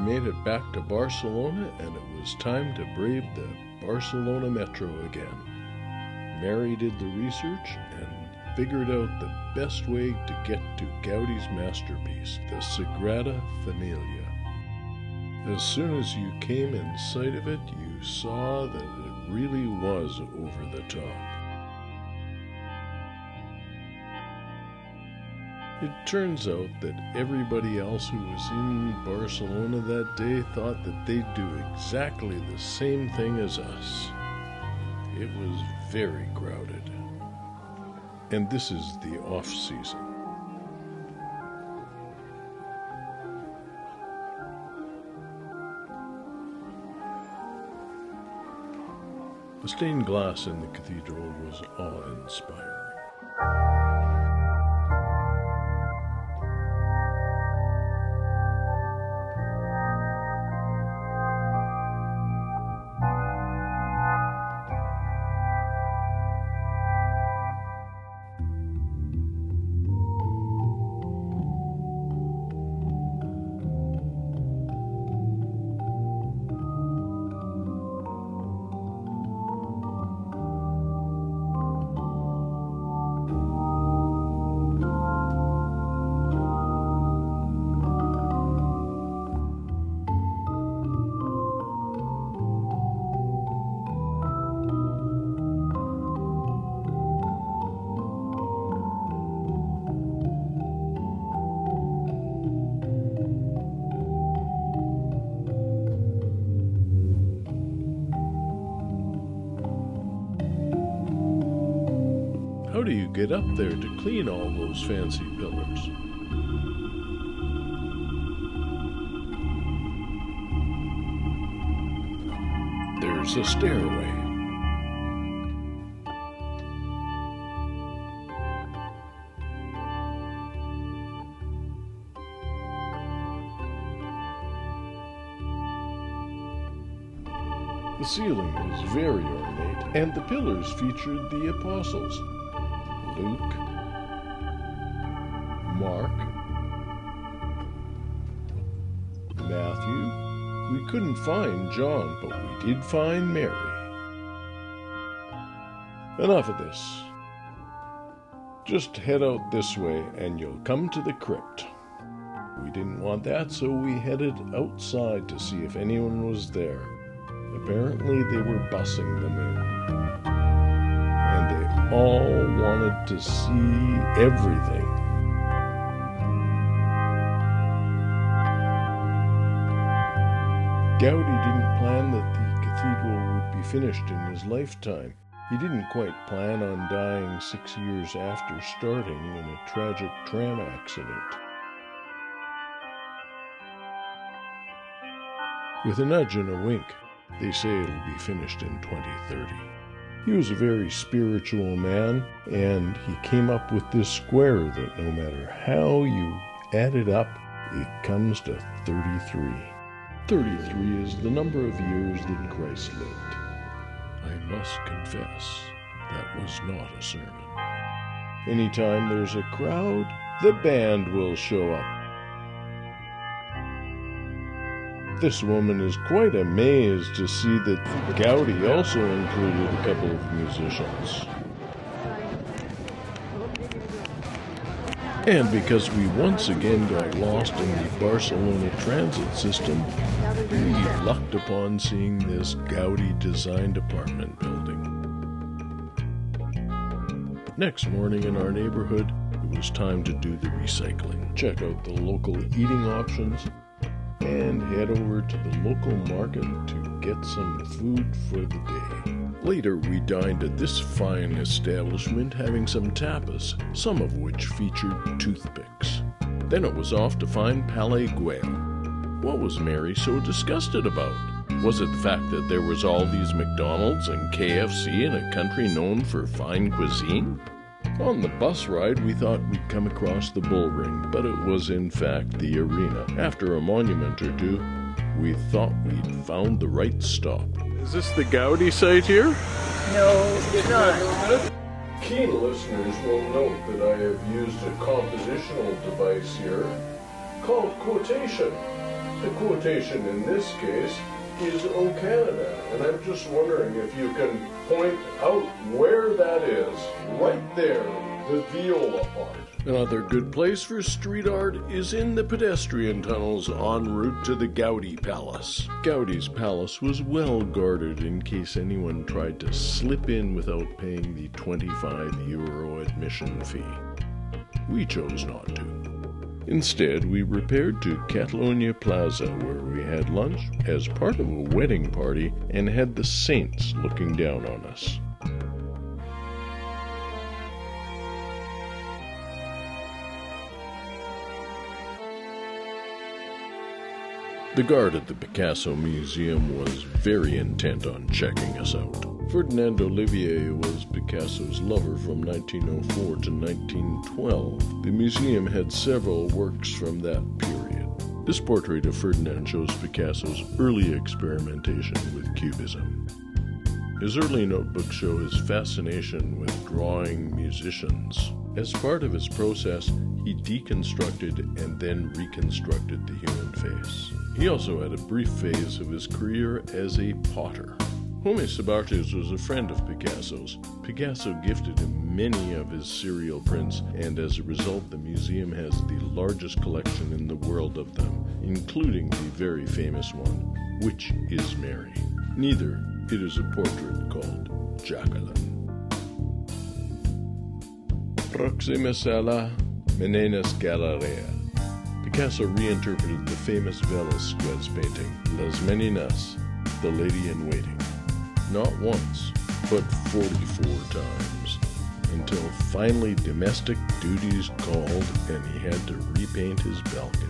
made it back to Barcelona, and it was time to brave the Barcelona metro again. Mary did the research and figured out the best way to get to Gaudi's masterpiece, the Sagrada Familia. As soon as you came in sight of it, you saw that it really was over the top. It turns out that everybody else who was in Barcelona that day thought that they'd do exactly the same thing as us. It was very crowded. And this is the off-season. The stained glass in the cathedral was awe-inspiring. How do you get up there to clean all those fancy pillars? There's a stairway. The ceiling was very ornate, and the pillars featured the apostles. Luke, Mark, Matthew. We couldn't find John, but we did find Mary. Enough of this. Just head out this way and you'll come to the crypt. We didn't want that, so we headed outside to see if anyone was there. Apparently they were bussing them in. They all wanted to see everything. Gaudi didn't plan that the cathedral would be finished in his lifetime. He didn't quite plan on dying 6 years after starting in a tragic tram accident. With a nudge and a wink, they say it'll be finished in 2030. He was a very spiritual man, and he came up with this square that no matter how you add it up, it comes to 33. 33 is the number of years that Christ lived. I must confess, that was not a sermon. Anytime there's a crowd, the band will show up. This woman is quite amazed to see that Gaudi also included a couple of musicians. And because we once again got lost in the Barcelona transit system, we lucked upon seeing this Gaudi-designed apartment building. Next morning in our neighborhood, it was time to do the recycling. Check out the local eating options, and head over to the local market to get some food for the day. Later, we dined at this fine establishment having some tapas, some of which featured toothpicks. Then it was off to find Palais Guel. What was Mary so disgusted about? Was it the fact that there was all these McDonald's and KFC in a country known for fine cuisine? On the bus ride, we thought we'd come across the bull ring, but it was in fact the arena. After a monument or two, we thought we'd found the right stop. Is this the Gaudi site here? No, it's not. Keen listeners will note that I have used a compositional device here. called quotation. The quotation in this case is O Canada, and I'm just wondering if you can point out where that is. Right there, the viola part. Another good place for street art is in the pedestrian tunnels en route to the Gaudi Palace. Gaudi's palace was well guarded in case anyone tried to slip in without paying the €25 admission fee. We chose not to. Instead, we repaired to Catalonia Plaza, where we had lunch as part of a wedding party and had the saints looking down on us. The guard at the Picasso Museum was very intent on checking us out. Ferdinand Olivier was Picasso's lover from 1904 to 1912. The museum had several works from that period. This portrait of Ferdinand shows Picasso's early experimentation with Cubism. His early notebooks show his fascination with drawing musicians. As part of his process, he deconstructed and then reconstructed the human face. He also had a brief phase of his career as a potter. Homi Sabartus was a friend of Picasso's. Picasso gifted him many of his serial prints, and as a result, the museum has the largest collection in the world of them, including the very famous one, Which is Mary? Neither, it is a portrait called Jacqueline. Proxima Sala, Menenas Galeria. Picasso reinterpreted the famous Velázquez painting, Las Meninas, the Lady in Waiting. Not once, but 44 times, until finally domestic duties called and he had to repaint his balcony.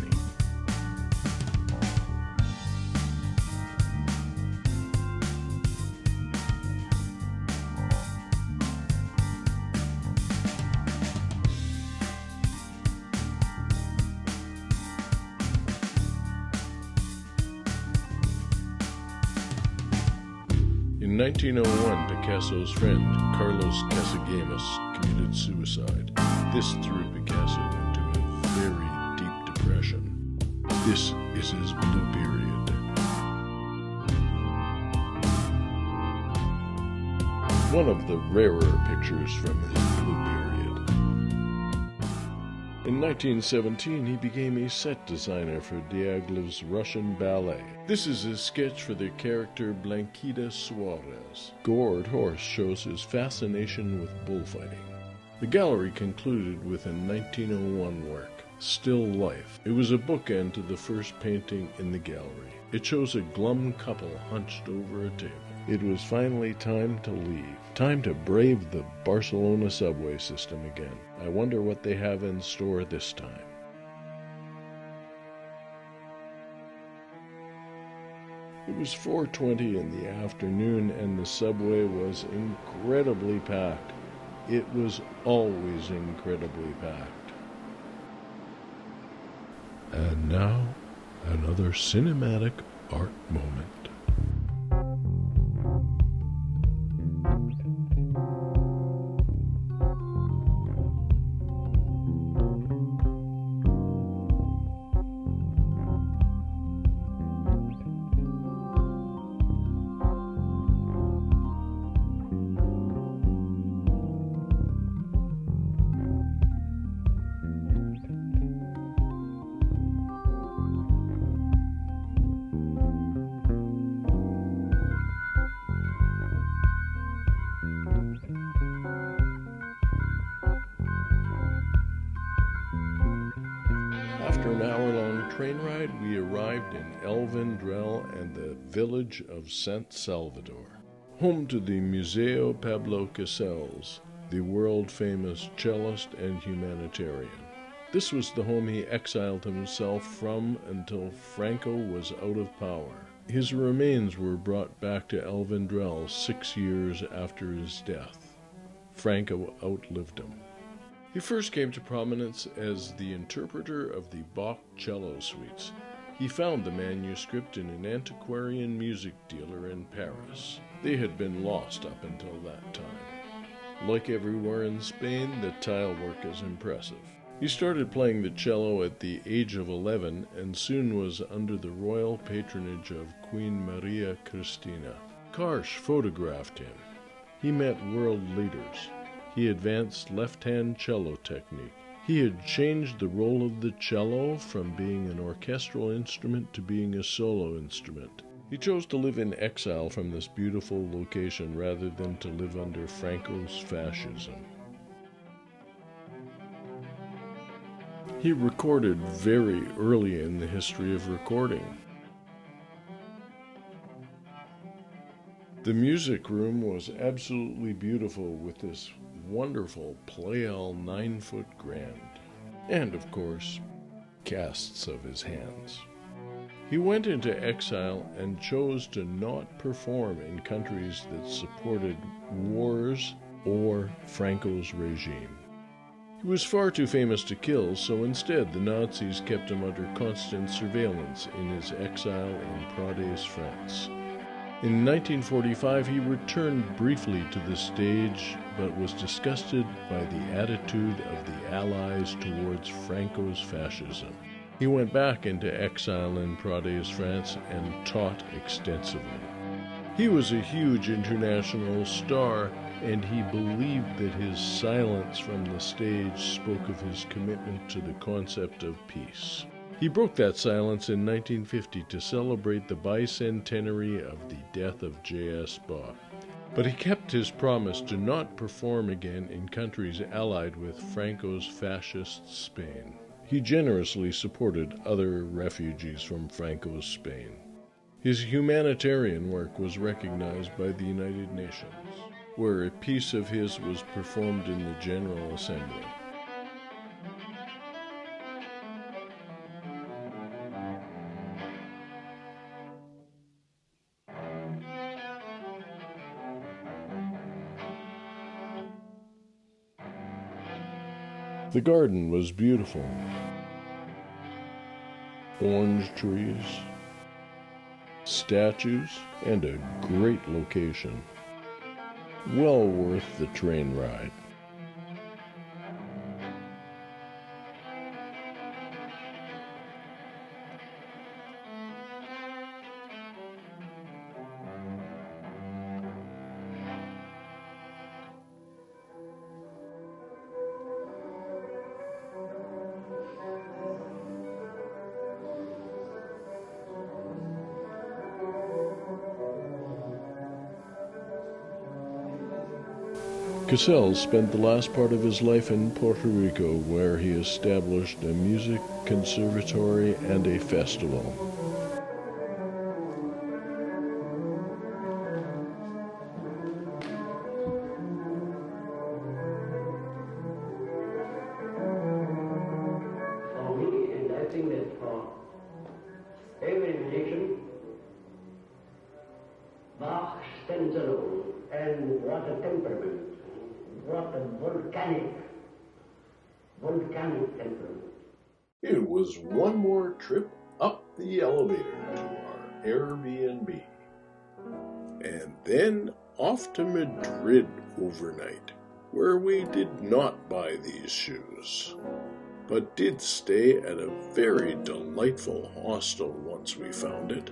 In 1901, Picasso's friend, Carlos Casagemas, committed suicide. This threw Picasso into a very deep depression. This is his blue period. One of the rarer pictures from his blue period. In 1917, he became a set designer for Diaghilev's Russian ballet. This is his sketch for the character Blanquita Suarez. Gored Horse shows his fascination with bullfighting. The gallery concluded with a 1901 work, Still Life. It was a bookend to the first painting in the gallery. It shows a glum couple hunched over a table. It was finally time to leave. Time to brave the Barcelona subway system again. I wonder what they have in store this time. It was 4:20 in the afternoon and the subway was incredibly packed. It was always incredibly packed. And now, another cinematic art moment. After an hour-long train ride, we arrived in El Vendrell and the village of Sant Salvador, home to the Museo Pablo Casals, the world-famous cellist and humanitarian. This was the home he exiled himself from until Franco was out of power. His remains were brought back to El Vendrell 6 years after his death. Franco outlived him. He first came to prominence as the interpreter of the Bach cello suites. He found the manuscript in an antiquarian music dealer in Paris. They had been lost up until that time. Like everywhere in Spain, the tile work is impressive. He started playing the cello at the age of 11 and soon was under the royal patronage of Queen Maria Cristina. Karsh photographed him. He met world leaders. He advanced left-hand cello technique. He had changed the role of the cello from being an orchestral instrument to being a solo instrument. He chose to live in exile from this beautiful location rather than to live under Franco's fascism. He recorded very early in the history of recording. The music room was absolutely beautiful with this wonderful Pleyel 9-foot grand, and of course, casts of his hands. He went into exile and chose to not perform in countries that supported wars or Franco's regime. He was far too famous to kill, so instead the Nazis kept him under constant surveillance in his exile in Prades, France. In 1945 he returned briefly to the stage, but was disgusted by the attitude of the Allies towards Franco's fascism. He went back into exile in Prades, France, and taught extensively. He was a huge international star, and he believed that his silence from the stage spoke of his commitment to the concept of peace. He broke that silence in 1950 to celebrate the bicentenary of the death of J.S. Bach. But he kept his promise to not perform again in countries allied with Franco's fascist Spain. He generously supported other refugees from Franco's Spain. His humanitarian work was recognized by the United Nations, where a piece of his was performed in the General Assembly. The garden was beautiful. Orange trees, statues, and a great location. Well worth the train ride. Casals spent the last part of his life in Puerto Rico, where he established a music conservatory and a festival. For me, and I think that for every musician, Bach stands alone, and what a temperament. What a volcanic temperament. It was one more trip up the elevator to our Airbnb. And then off to Madrid overnight, where we did not buy these shoes, but did stay at a very delightful hostel once we found it.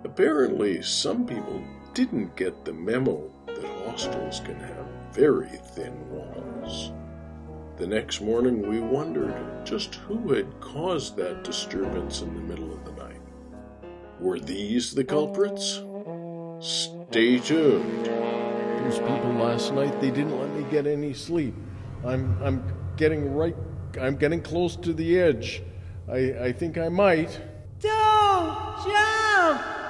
Apparently, some people didn't get the memo that hostels can have very thin walls. The next morning we wondered just who had caused that disturbance in the middle of the night. Were these the culprits? Stay tuned. Those people last night, they didn't let me get any sleep. I'm getting close to the edge. I think I might. Don't jump!